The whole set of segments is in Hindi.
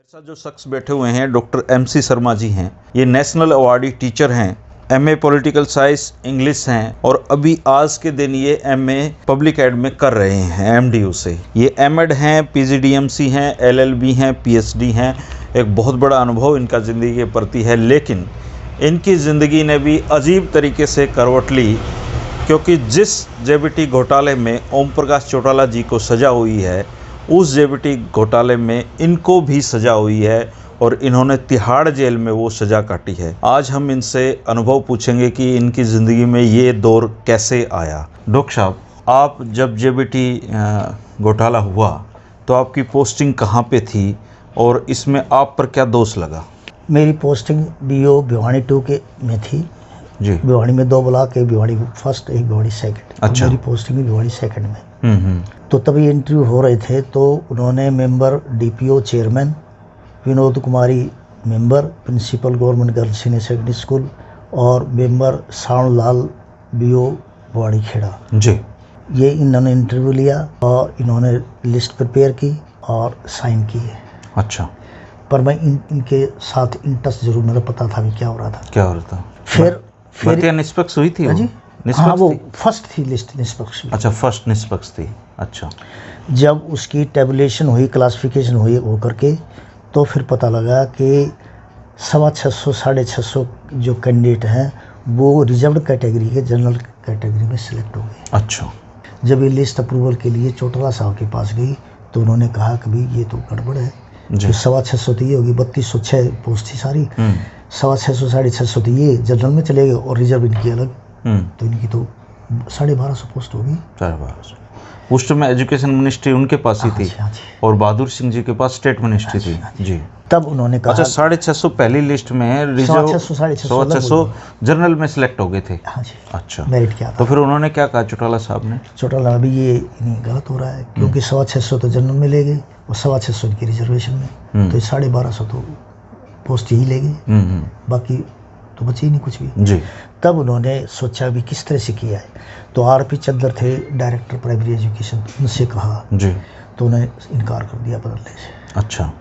साथ जो शख्स बैठे हुए हैं डॉक्टर MC शर्मा जी हैं। ये नेशनल अवार्डी टीचर हैं, MA पॉलिटिकल साइंस इंग्लिश हैं और अभी आज के दिन ये MA पब्लिक एड में कर रहे हैं MDU से। ये M.Ed हैं, PGDMC हैं, LLB हैं, PhD हैं। एक बहुत बड़ा अनुभव इनका ज़िंदगी के प्रति है, लेकिन इनकी ज़िंदगी ने भी अजीब तरीके से करवट ली, क्योंकि जिस JBT घोटाले में ओम प्रकाश चौटाला जी को सज़ा हुई है, उस JBT घोटाले में इनको भी सज़ा हुई है और इन्होंने तिहाड़ जेल में वो सज़ा काटी है। आज हम इनसे अनुभव पूछेंगे कि इनकी ज़िंदगी में ये दौर कैसे आया। डॉक्टर साहब, आप जब JBT घोटाला हुआ तो आपकी पोस्टिंग कहाँ पे थी और इसमें आप पर क्या दोष लगा? मेरी पोस्टिंग BO भिवानी 2 के में थी जी। भिवानी में 2 ब्लॉक, एक भिवानी फर्स्ट, एक भिवानी सेकंड। अच्छा। मेरी पोस्टिंग भिवानी सेकंड में। तो तभी इंटरव्यू हो रहे थे, तो उन्होंने member DPO chairman Vinod Kumari member principal government girls senior secondary school और मेंबर साउंड लाल BO भिवानी खेड़ा जी, ये इन्होंने इंटरव्यू लिया और इन्होंने लिस्ट प्रिपेयर की और साइन किए। अच्छा। पर मैं इनके साथ इन टच जरूर, मेरा पता था कि क्या हो रहा था। क्या हो रहा था? फिर निष्पक्ष हुई थी? जी हाँ, वो फर्स्ट थी लिस्ट निष्पक्ष। अच्छा, फर्स्ट निष्पक्ष थी। अच्छा। जब उसकी टेबुलेशन हुई, क्लासिफिकेशन हुई हो करके, तो फिर पता लगा कि 650 650 जो कैंडिडेट हैं वो रिजर्व्ड कैटेगरी के जनरल कैटेगरी में सिलेक्ट हो गए। अच्छा। जब ये लिस्ट अप्रूवल के लिए चौटाला साहब के पास गई तो उन्होंने कहा कि भाई ये तो गड़बड़ है। जो 650 तो ये होगी, 3206 पोस्ट थी सारी, 650 650 तो ये जनरल में चले गए और रिजर्व इनकी अलग, तो इनकी तो 1250 पोस्ट होगी। 1250 उस टाइम एजुकेशन मिनिस्ट्री उनके पास ही थी और बहादुर सिंह जी के पास स्टेट मिनिस्ट्री थी जी। तब उन्होंने कहा, अच्छा, 650 पहली लिस्ट में रिजर्व 650 जनरल में सिलेक्ट हो गए थे। हाँ जी। अच्छा, मेरिट क्या था? तो फिर उन्होंने क्या कहा चौटाला साहब ने? चौटाला अभी ये नहीं गलत हो रहा है, क्योंकि 650 तो जनरल में ले गए और 650 की रिजर्वेशन में, तो 1250 तो पोस्ट ही ले गए, बाकी तो बचे ही नहीं कुछ भी जी। तब उन्होंने सोचा भी किस तरह से किया है, तो RP चंद्र थे डायरेक्टर प्राइमरी एजुकेशन, उनसे कहा जी, तो उन्हें इनकार कर दिया बदलने से। अच्छा।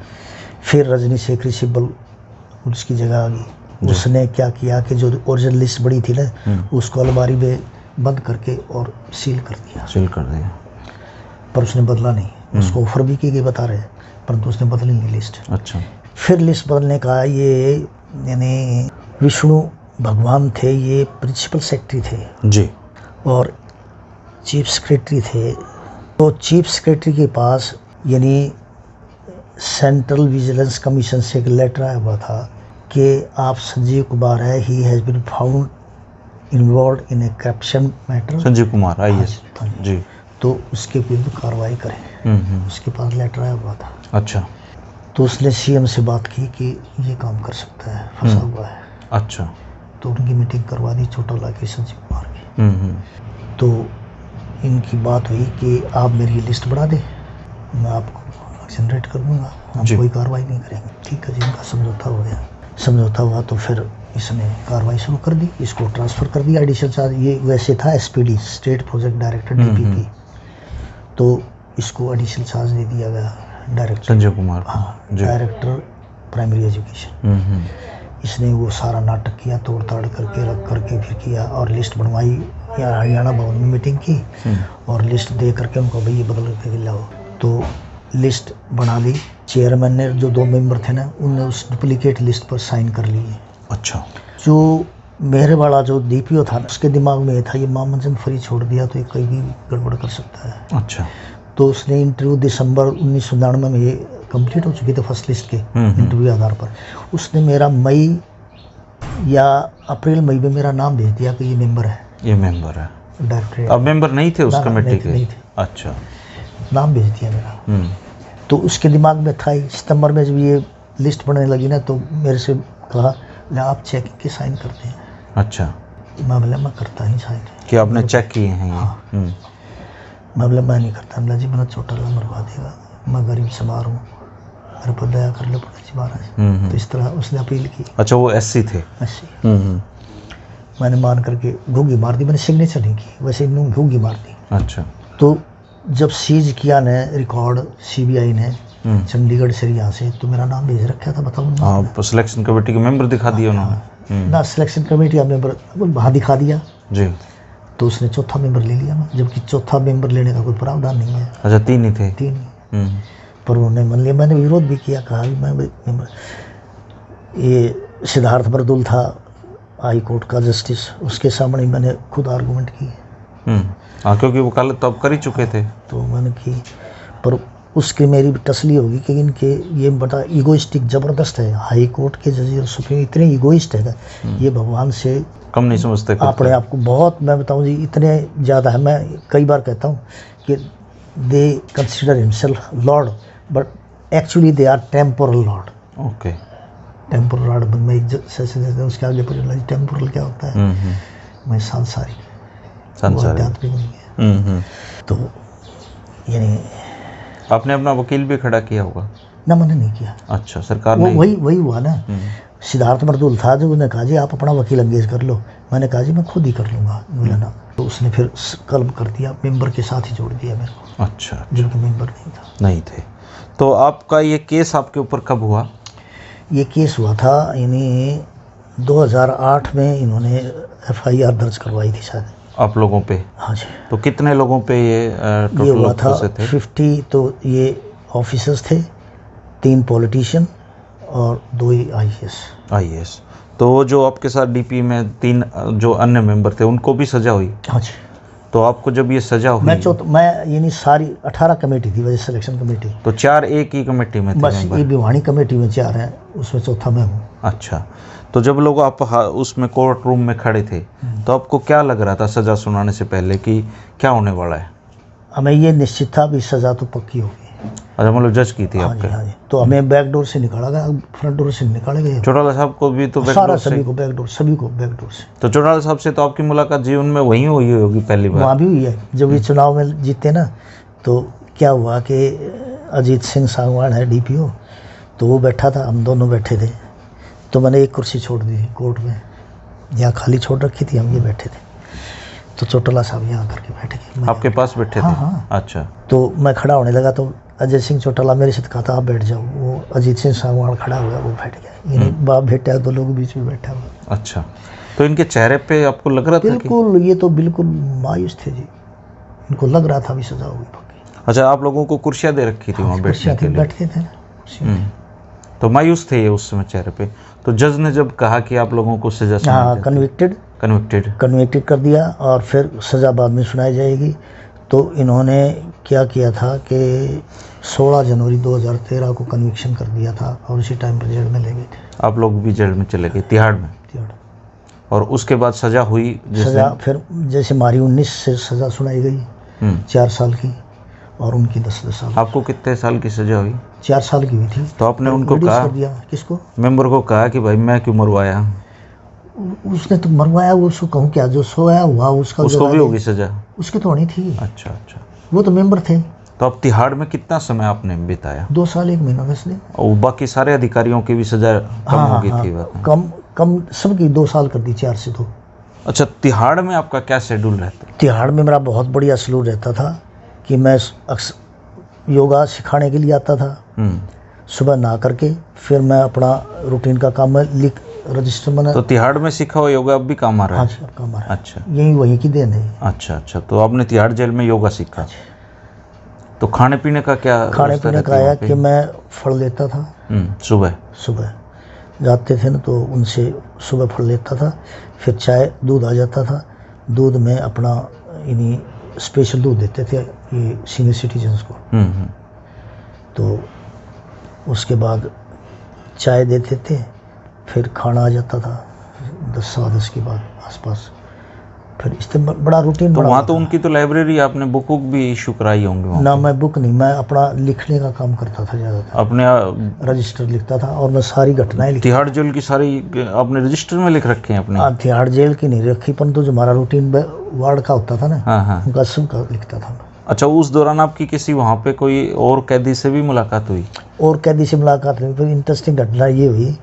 फिर रजनी शेखरी सिब्बल उसकी जगह आ गई। उसने क्या किया कि जो ओरिजिनल लिस्ट बड़ी थी ना, उसको अलमारी में बंद करके और सील कर दिया। पर उसने बदला नहीं, उसको ऑफर भी की गई बता रहे, परंतु उसने बदली नहीं लिस्ट। अच्छा। फिर लिस्ट बदलने का ये यानी विष्णु भगवान थे, ये प्रिंसिपल सेक्रेटरी थे जी और चीफ सेक्रेटरी थे। तो चीफ सेक्रेटरी के पास यानी सेंट्रल विजिलेंस कमीशन से एक लेटर आया हुआ था कि आप संजीव कुमार है, he has been found involved in a corruption matter. Sanjeev Kumar IAS ji. तो उसके विरुद्ध कार्रवाई करें। उसके पास लेटर आया हुआ था। अच्छा। तो उसने CM से बात की कि ये काम कर सकता है, फंसा हुआ है। अच्छा। तो उनकी मीटिंग करवा दी चौटाला की, संजीव कुमार की। तो इनकी बात हुई कि आप मेरी लिस्ट बढ़ा दें, मैं आपको जनरेट कर दूँगा, हम कोई कार्रवाई नहीं करेंगे। ठीक है जी, इनका समझौता हो गया। समझौता हुआ तो फिर इसने कार्रवाई शुरू कर दी, इसको ट्रांसफ़र कर दिया एडिशनल चार्ज। ये वैसे था SPD state project director DPP, तो इसको एडिशनल चार्ज दे दिया गया डायरेक्टर संजीव कुमार। हाँ, डायरेक्टर प्राइमरी एजुकेशन। इसने वो सारा नाटक किया, तोड़ ताड़ करके रख करके फिर किया और लिस्ट बनवाई, यहाँ हरियाणा भवन में मीटिंग की और लिस्ट दे करके उनको भाई ये बदल के लाओ। तो लिस्ट बना ली। चेयरमैन ने, जो 2 मेंबर थे ना, उनने उस डुप्लीकेट लिस्ट पर साइन कर लिए। अच्छा। जो मेरे वाला जो DPO था, उसके दिमाग में था ये मामंजन फ्री छोड़ दिया तो ये कहीं भी गड़बड़ कर सकता है। अच्छा। तो उसने इंटरव्यू दिसंबर 1999 में ये कंप्लीट हो चुकी थी फर्स्ट लिस्ट के इंटरव्यू आधार पर। उसने मेरा मई या अप्रैल मई में मेरा नाम भेज दिया कि ये मेंबर है। ये मेंबर है डायरेक्टर। अब मेंबर नहीं थे उस कमेटी के? नहीं थे। अच्छा। नाम भेज दिया मेरा। तो उसके दिमाग में था ही। सितंबर में जब ये लिस्ट बनने लगी ना, तो मेरे से कहा आप चेक के साइन करते हैं। अच्छा। मैं बोला मैं करता ही साइन। कि आपने चेक किए हैं? हाँ। मैं बोला मैं नहीं करता। बोला जी, मैंने चौटाला मरवा देगा, मैं गरीब समार हूँ, मेरे पर दया कर लो पड़ा जी महाराज। तो इस तरह उसने अपील की। अच्छा, वो SC थे? SC। मैंने मान करके घूंगी मार दी, मैंने सिग्नेचर नहीं की, वैसे इन्होंने घूंगी मार दी। अच्छा। तो जब सीज किया ने रिकॉर्ड CBI ने, चंडीगढ़ से यहाँ से, तो मेरा नाम भेज रखा था, बताऊँ? हाँ, सिलेक्शन कमेटी के मेंबर दिखा दिया उन्होंने ना, सिलेक्शन कमेटी का मेंबर वहाँ दिखा दिया जी, तो उसने चौथा मेंबर ले लिया मैं, जबकि चौथा मेंबर लेने का कोई प्रावधान नहीं है। अच्छा, 3 ही थे? 3 ही, पर उन्होंने मान लिया। मैंने विरोध भी किया, कहा भी मैं मेंबर, ये सिद्धार्थ बरदुल था हाई कोर्ट का जस्टिस, उसके सामने मैंने खुद आर्गूमेंट की। हाँ, क्योंकि वकालत तो आप कर ही चुके थे। तो मैंने की, पर उसकी मेरी तसली होगी कि इनके ये बड़ा ईगोइस्टिक ज़बरदस्त है। हाई कोर्ट के जज और सुप्रीम इतने ईगोइस्ट है, ये भगवान से कम नहीं समझते अपने आप को। बहुत, मैं बताऊं जी, इतने ज़्यादा है। मैं कई बार कहता हूँ कि they consider himself lord, but actually they are temporal lord. Okay, temporal lord में एक सेशन देते हैं, उसके आगे पर टेम्पोरल क्या होता है, मैं सांसारिक, आध्यात्मिक नहीं है। तो यानी आपने अपना वकील भी खड़ा किया होगा ना? मैंने नहीं किया। अच्छा, सरकार ने? वही हुआ ना, सिद्धार्थ बरदुल था जो उन्होंने कहा जी आप अपना वकील एंगेज कर लो। मैंने कहा जी मैं खुद ही कर लूँगा मिलाना। तो उसने फिर कल्ब कर दिया, मेंबर के साथ ही जोड़ दिया मेरे को। अच्छा, जो कि मेंबर नहीं थे। तो आपका ये केस आपके ऊपर कब हुआ? ये केस हुआ था यानी 2008 में इन्होंने FIR दर्ज करवाई थी शायद आप लोगों पे। हाँ जी। तो कितने लोगों पे ये हुआ था? 50 तो ये ऑफिसर्स थे, 3 पॉलिटिशियन और 2 ही IAS। तो जो आपके साथ DP में 3 जो अन्य मेंबर थे उनको भी सजा हुई? हाँ जी। तो आपको जब ये सजा हुई, मैं यानी सारी 18 कमेटी थी वजह सिलेक्शन कमेटी, तो 4 एक ही कमेटी में थे? बस ये भिवानी कमेटी में 4 हैं, उसमें चौथा मैं हूँ। अच्छा, तो जब लोग आप उसमें कोर्ट रूम में खड़े थे तो आपको क्या लग रहा था सज़ा सुनाने से पहले कि क्या होने वाला है? हमें ये निश्चित था भी सज़ा तो पक्की होगी। अच्छा, मतलब जज की थी आपके? हाँ जी। तो हमें बैक डोर से निकाला गया, फ्रंट डोर से निकाले गए। चौटाला साहब को भी तो सभी को बैक डोर से। तो चौटाला साहब से तो आपकी मुलाकात जीवन में वहीं हुई होगी पहली बार? वहाँ भी हुई है, जब ये चुनाव में जीते ना, तो क्या हुआ कि अजीत सिंह सांगवान है DPO, तो वो बैठा था, हम दोनों बैठे थे, तो मैंने एक कुर्सी छोड़ दी कोर्ट में, यहाँ खाली छोड़ रखी थी, हम ये बैठे थे, तो चौटाला साहब यहाँ करके बैठ गए, आपके पास बैठे थे? हाँ। अच्छा। तो मैं खड़ा होने लगा तो अजय सिंह चौटाला मेरे साथ कहा था आप बैठ जाओ, वो अजीत सिंह सांगवान खड़ा हुआ, वो बैठ गया, यानी बाप बेटा है, 2 लोग बीच में बैठा हुआ। अच्छा, तो इनके चेहरे पे आपको लग रहा था? बिल्कुल, ये तो बिल्कुल मायूस थे जी, इनको लग रहा था भी सजा होगी पक्की। अच्छा, आप लोगों को कुर्सियाँ दे रखी थी वहाँ बैठने के लिए? बैठते थे, तो मायूस थे ये उस समय चेहरे पे। तो जज ने जब कहा कि आप लोगों को सजा सुनाई, कन्विक्टेड कर दिया और फिर सज़ा बाद में सुनाई जाएगी, तो इन्होंने क्या किया था कि 16 जनवरी 2013 को कन्विक्शन कर दिया था और उसी टाइम पर जेल में ले गए थे। आप लोग भी जेल में चले गए, तिहाड़ में? और उसके बाद सज़ा हुई? सज़ा फिर जैसे हमारी 19 से सज़ा सुनाई गई 4 साल की, और उनकी 10 साल। आपको कितने साल की सज़ा हुई? 4 साल की हुई थी। तो आपने उनको कहा, किसको? मेंबर को कहा कि भाई मैं क्यों मरवाया? उसने तो मरवाया, वो उसको कहूँ क्या, जो सोया हुआ उसको भी होगी सज़ा? उसकी तो होनी थी। अच्छा, वो तो मेंबर थे। तो अब तिहाड़ में कितना समय आपने बिताया? 2 साल 1 महीना 10 दिन। और बाकी सारे अधिकारियों की भी सज़ा कम हो गई थी? कम सबकी 2 साल कर दी, 4 से 2। अच्छा, तिहाड़ में आपका क्या शेड्यूल रहता? तिहाड़ में मेरा बहुत बढ़िया शेड्यूल रहता था कि मैं योगा सिखाने के लिए आता था, सुबह नहा करके फिर मैं अपना रूटीन का काम लिख रजिस्टर में। तो तिहाड़ में सीखा हुआ योगा अब भी काम आ रहा है? हाँ जी, अब काम आ रहा है। अच्छा, यही वही की देन है। अच्छा, तो आपने तिहाड़ जेल में योगा सीखा। तो खाने पीने का क्या? खाने पीने का आया कि मैं फल लेता था सुबह जाते थे ना, तो उनसे सुबह फल लेता था, फिर चाय दूध आ जाता था, दूध में अपना यानी स्पेशल दूध देते थे ये सीनियर सिटीजन्स को। तो उसके बाद चाय देते थे, फिर खाना आ जाता था 10 सवा 10 के बाद आसपास, फिर इस बड़ा रूटीन। तो वहाँ तो उनकी तो लाइब्रेरी, आपने बुक भी इशू कराई होंगे? ना, मैं बुक नहीं, मैं अपना लिखने का काम करता था ज़्यादातर, अपने रजिस्टर लिखता था और मैं सारी घटनाएं लिखता। तिहाड़ जेल की सारी आपने रजिस्टर में लिख रखे हैं अपने? हाँ, तिहाड़ जेल की नहीं रखी, परंतु जो हमारा रूटीन वार्ड का होता था ना, उनका सबका लिखता था। अच्छा, उस दौरान आपकी किसी वहाँ पे कोई और कैदी से भी मुलाकात हुई? और कैदी से मुलाकात हुई। फिर इंटरेस्टिंग घटना ये हुई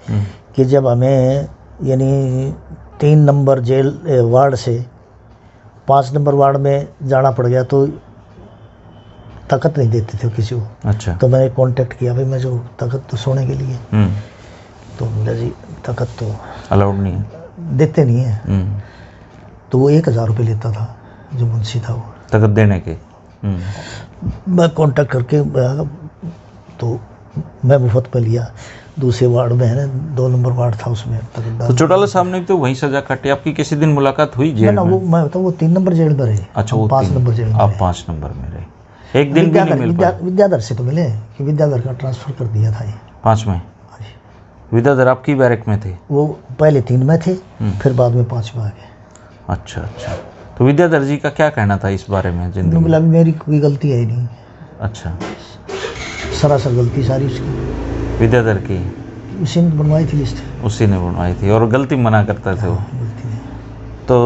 कि जब हमें यानी 3 नंबर जेल वार्ड से 5 नंबर वार्ड में जाना पड़ गया, तो ताकत नहीं देते थे किसी को। अच्छा। तो मैंने कांटेक्ट किया, भाई मैं जो ताकत तो सोने के लिए, तो बोला जी ताकत तो अलाउड नहीं है, देते नहीं है। तो वो 1000 रुपये लेता था, जो मुंशी था वो ताकत देने के। मैं कांटेक्ट करके तो मैं मुफ्त पे लिया। दूसरे वार्ड में है ना, 2 नंबर वार्ड था, उसमें ताकत। तो चौटाला साहब ने तो वहीं सजा काटी, आपकी किसी दिन मुलाकात हुई जेल में? वो 3 नंबर जेल में रहे। अच्छा, वो 5 नंबर जेल में आप 5 नंबर में रहे, एक दिन भी नहीं मिल पाया? विद्याधर से तो मिले कि विद्याधर का ट्रांसफर कर दिया था ये 5 में। विद्याधर आपकी बैरक में थे? वो पहले 3 में थे, फिर बाद में 5 में आ गए। अच्छा अच्छा। तो विद्याधर जी का क्या कहना था इस बारे में? जिंदगी मतलब मेरी कोई गलती है ही नहीं। अच्छा, सरासर गलती सारी उसकी, विद्याधर की। उसी ने बनवाई थी लिस्ट, उसी ने बनवाई थी, और गलती मना करता थे वो। गलती नहीं। तो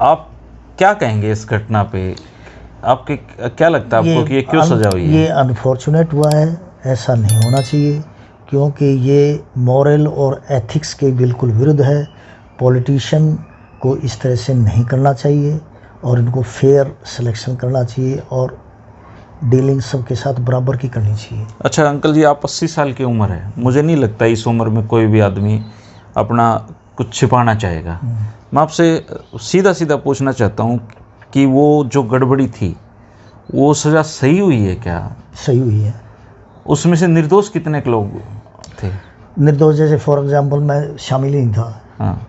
आप क्या कहेंगे इस घटना पे? आपके क्या लगता है आपको कि ये क्यों सजा हुई है? ये अनफॉर्चुनेट हुआ है, ऐसा नहीं होना चाहिए, क्योंकि ये मॉरल और एथिक्स के बिल्कुल विरुद्ध है। पॉलिटिशियन को इस तरह से नहीं करना चाहिए, और इनको फेयर सिलेक्शन करना चाहिए, और डीलिंग सबके साथ बराबर की करनी चाहिए। अच्छा अंकल जी, आप 80 साल की उम्र है, मुझे नहीं लगता इस उम्र में कोई भी आदमी अपना कुछ छिपाना चाहेगा। मैं आपसे सीधा सीधा पूछना चाहता हूँ कि वो जो गड़बड़ी थी, वो सज़ा सही हुई है क्या? सही हुई है। उसमें से निर्दोष कितने लोग थे? निर्दोष जैसे फॉर एग्जांपल मैं शामिल ही नहीं था। हाँ।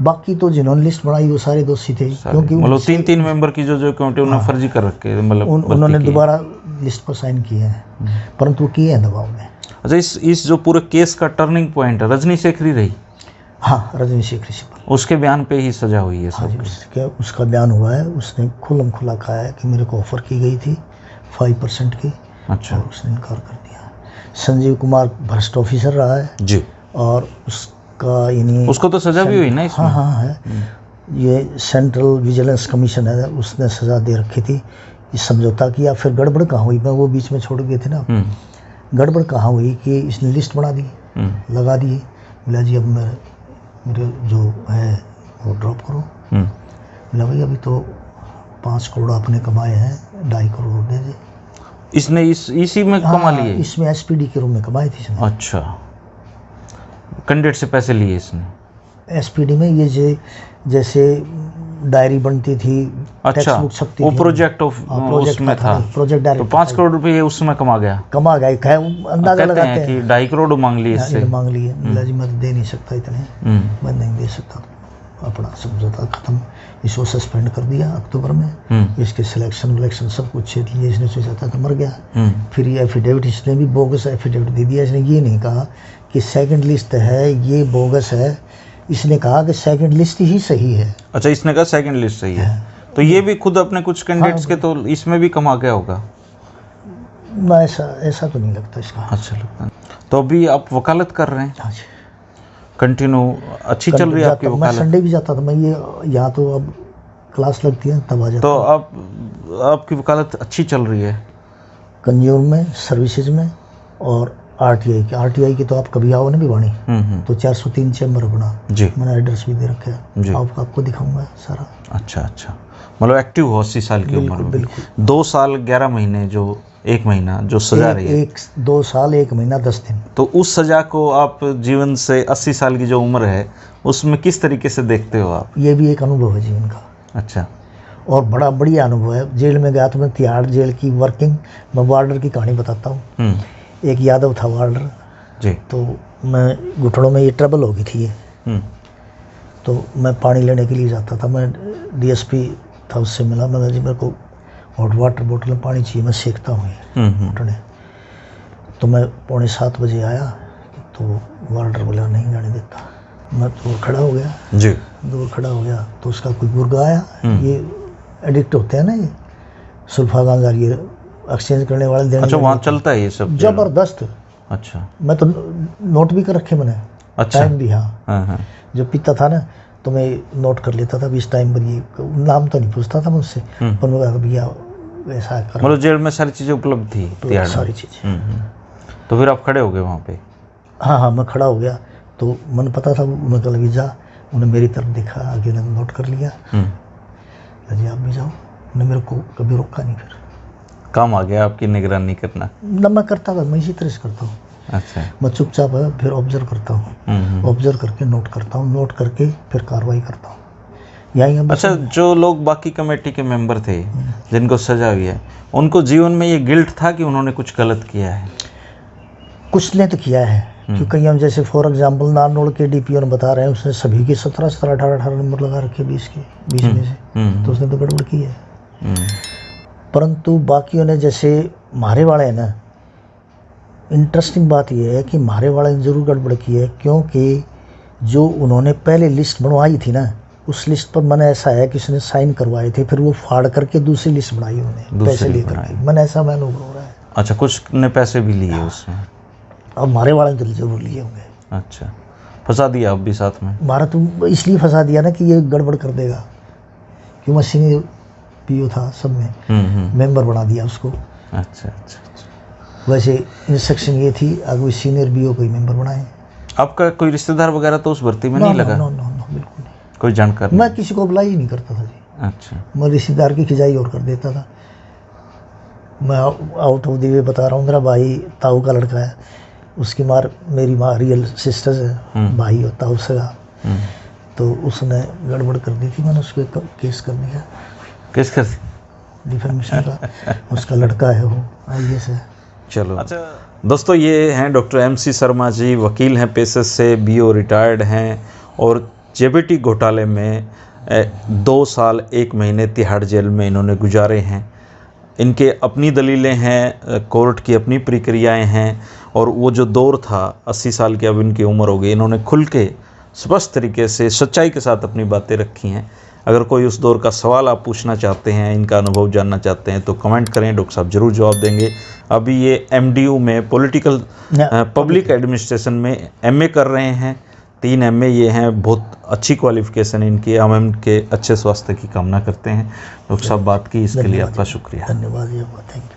बाकी तो जिन्होंने लिस्ट बनाई वो सारे दोषी थे, क्योंकि मतलब 3-3 मेंबर की जो कमेटी उन्होंने फर्जी कर रखे, मतलब उन्होंने दोबारा लिस्ट पर साइन किए हैं, परंतु किए हैं दबाव में। अच्छा, इस जो पूरे केस का टर्निंग पॉइंट है रजनी शेखरी रही? हाँ, रजनी शेखरी से उसके बयान पे ही सजा हुई है? हाँ जी, उसका बयान हुआ है। उसने खुल्लम खुला कहा है कि मेरे को ऑफर की गई थी 5% की। अच्छा। और उसने इनकार कर दिया। संजीव कुमार भ्रष्ट ऑफिसर रहा है जी, और उसका यानी उसको तो सजा भी हुई ना इसमें? हाँ है। ये सेंट्रल विजिलेंस कमीशन है, उसने सजा दे रखी थी। ये समझौता किया, फिर गड़बड़ कहाँ हुई, मैं वो बीच में छोड़ गए थे ना। गड़बड़ कहाँ हुई कि इसने लिस्ट बना दी, लगा दी। बोला जी अब मेरे जो है वो ड्रॉप करो। बोला भाई अभी तो 5 करोड़ आपने कमाए हैं, 2.5 करोड़ दे दे। इसने इसी में कमा लिए? इसमें एसपीडी के रूप में कमाए थे इसने। अच्छा, कैंडिडेट से पैसे लिए इसने एसपीडी में? ये जैसे डायरी बनती थी, अच्छा, बुक छपती वो थी, प्रोजेक्ट उसमें था, प्रोजेक्ट डायरेक्ट। तो 5 करोड़ रुपए उसमें कमा गया। अंदाजा लगाते हैं कि 2.5 करोड़ मांग लिए इससे। मांग लिए। बोला जी मैं दे नहीं सकता इतने, मैं नहीं दे सकता। अपना समझौता खत्म। इसको सस्पेंड कर दिया अक्टूबर में। इसके सिलेक्शन सब कुछ छेड़ लिए। इसने सोचा था कि मर गया। फिर ये एफिडेविट, इसने भी बोगस एफिडेविट दे दिया। इसने ये नहीं कहा कि सेकंड लिस्ट है ये बोगस है, इसने कहा कि सेकंड लिस्ट ही सही है। अच्छा, इसने कहा सेकंड लिस्ट सही है। तो ये भी खुद अपने कुछ कैंडिडेट्स के तो इसमें भी कमा गया होगा? ऐसा तो नहीं लगता इसका। अच्छा लगता है। तो अभी आप वकालत कर रहे हैं? हाँ जी, कंटिन्यू अच्छी चल रही है आपकी वकालत? मैं संडे भी जाता था। मैं ये यहाँ तो अब क्लास लगती है तब आ जाता। तो आपकी वकालत अच्छी चल रही है? कंज्यूमर में, सर्विसेज में और आरटीआई की तो आप कभी आओ ना भिवानी, तो 403 चैम्बर बना जी। मैंने एड्रेस भी दे रखा है, आपको दिखाऊंगा सारा। अच्छा, मतलब एक्टिव हो 80 साल की उम्र में। बिल्कुल। 2 साल 11 महीने जो 1 महीना जो सजा रही है, 2 साल 1 महीना 10 दिन। तो उस सजा को आप जीवन से 80 साल की जो उम्र है उसमें किस तरीके से देखते हो आप? ये भी एक अनुभव है जीवन का। अच्छा, और बड़ा बढ़िया अनुभव है। जेल में गया तो मैं तिहाड़ जेल की वर्किंग, मैं वार्डर की कहानी बताता हूँ। एक यादव था वार्डर जी। तो मैं घुटनों में ये ट्रबल हो गई थी ये, तो मैं पानी लेने के लिए जाता था। मैं डीएसपी था, उससे मिला। मैंने जी मेरे को हॉट वाटर बोतल में पानी चाहिए, मैं सेकता हूँ ये घुटने। तो मैं 6:45 बजे आया तो वार्डर बोला नहीं जाने देता। मैं दूर खड़ा हो गया जी, दूर खड़ा हो गया तो उसका कोई गुर्गा आया। ये एडिक्ट होते हैं ना ये सुल्फागांजा, ये एक्सचेंज करने वाले देने। अच्छा, वहाँ चलता है ये सब जबरदस्त। अच्छा, मैं तो नोट भी कर रखे मैंने। अच्छा, टाइम भी। हाँ, जो पीता था ना तो मैं नोट कर लेता था, इस टाइम पर ये नाम तो नहीं पूछता था मुझसे, पर मैं कहा भैया ऐसा कर। मतलब जेल में सारी चीज़ें उपलब्ध थी? सारी चीज़ें। तो फिर आप खड़े हो गए वहाँ पे? हाँ, मैं खड़ा हो गया। तो मैंने पता था, मैं कहा लगी जा। उन्हें मेरी तरफ देखा, आगे ने नोट कर लिया। जी आप भी जाओ। उन्हें मेरे को कभी रोका नहीं। फिर काम आ गया आपकी निगरानी करना? ना मैं करता था, मैं इसी तरह से करता हूँ। अच्छा। मैं चुपचाप है, फिर ऑब्जर्व करता हूँ, ऑब्जर्व करके नोट करता हूँ, नोट करके फिर कार्रवाई करता हूँ। यही हम। अच्छा, जो लोग बाकी कमेटी के मेंबर थे जिनको सजा हुई है, उनको जीवन में ये गिल्ट था कि उन्होंने कुछ गलत किया है? कुछ ने तो किया है, क्योंकि हम जैसे फॉर एग्जांपल नारनौल के डीपीओ ने बता रहे हैं, उसने सभी के 17, 18 नंबर लगा रखे 20 में से, तो उसने तो गड़बड़ की है। परंतु बाकियों ने, जैसे मारे वाले हैं ना, इंटरेस्टिंग बात यह है कि मारे वाले ने जरूर गड़बड़ की है, क्योंकि जो उन्होंने पहले लिस्ट बनवाई थी ना, उस लिस्ट पर मैंने ऐसा है कि उसने साइन करवाए थे, फिर वो फाड़ करके दूसरी लिस्ट बनाई उन्होंने पैसे लेकर के। मैंने ऐसा मैंने हो रहा है। अच्छा, कुछ ने पैसे भी लिए उसमें? अब मारे वाले ने जरूर लिए होंगे। अच्छा, फंसा दिया आप भी साथ में? मारा तो इसलिए फंसा दिया ना कि ये गड़बड़ कर देगा, क्यों मैं सीनियर पीओ था सब में, मेंबर बना दिया उसको। अच्छा। वैसे इंस्ट्रक्शन ये थी, अगर सीनियर पीओ को ही मेंबर बनाए। आपका कोई रिश्तेदार वगैरह तो उस भर्ती में नहीं लगा? नो, बिल्कुल नहीं। कोई जानकारी? मैं किसी को अप्लाई ही नहीं करता था जी। अच्छा। मैं रिश्तेदार की खिंचाई और कर देता था। मैं आउट ऑफ द वे बता रहा हूँ, मेरा भाई ताऊ का लड़का है, उसकी मेरी माँ रियल सिस्टर्स है, भाई होता उसका, तो उसने गड़बड़ कर दी थी, मैंने उस पर केस कर दिया। केस कर? डिफेमेशन का। उसका लड़का है, वो IAS है। चलो। अच्छा दोस्तों, ये हैं डॉक्टर MC शर्मा जी, वकील हैं पेशे से, BO रिटायर्ड हैं और JBT घोटाले में 2 साल 1 महीने तिहाड़ जेल में इन्होंने गुजारे हैं। इनके अपनी दलीलें हैं, कोर्ट की अपनी प्रक्रियाएं हैं, और वो जो दौर था 80 साल की अब इनकी उम्र हो गई, इन्होंने खुल के स्पष्ट तरीके से सच्चाई के साथ अपनी बातें रखी हैं। अगर कोई उस दौर का सवाल आप पूछना चाहते हैं, इनका अनुभव जानना चाहते हैं, तो कमेंट करें, डॉक्टर साहब जरूर जवाब देंगे। अभी ये MDU में पॉलिटिकल पब्लिक एडमिनिस्ट्रेशन में MA कर रहे हैं, 3 MA ये हैं, बहुत अच्छी क्वालिफिकेशन इनकी। हम इनके अच्छे स्वास्थ्य की कामना करते हैं। डॉक्टर साहब बात की इसके लिए आपका शुक्रिया। धन्यवाद। Thank you.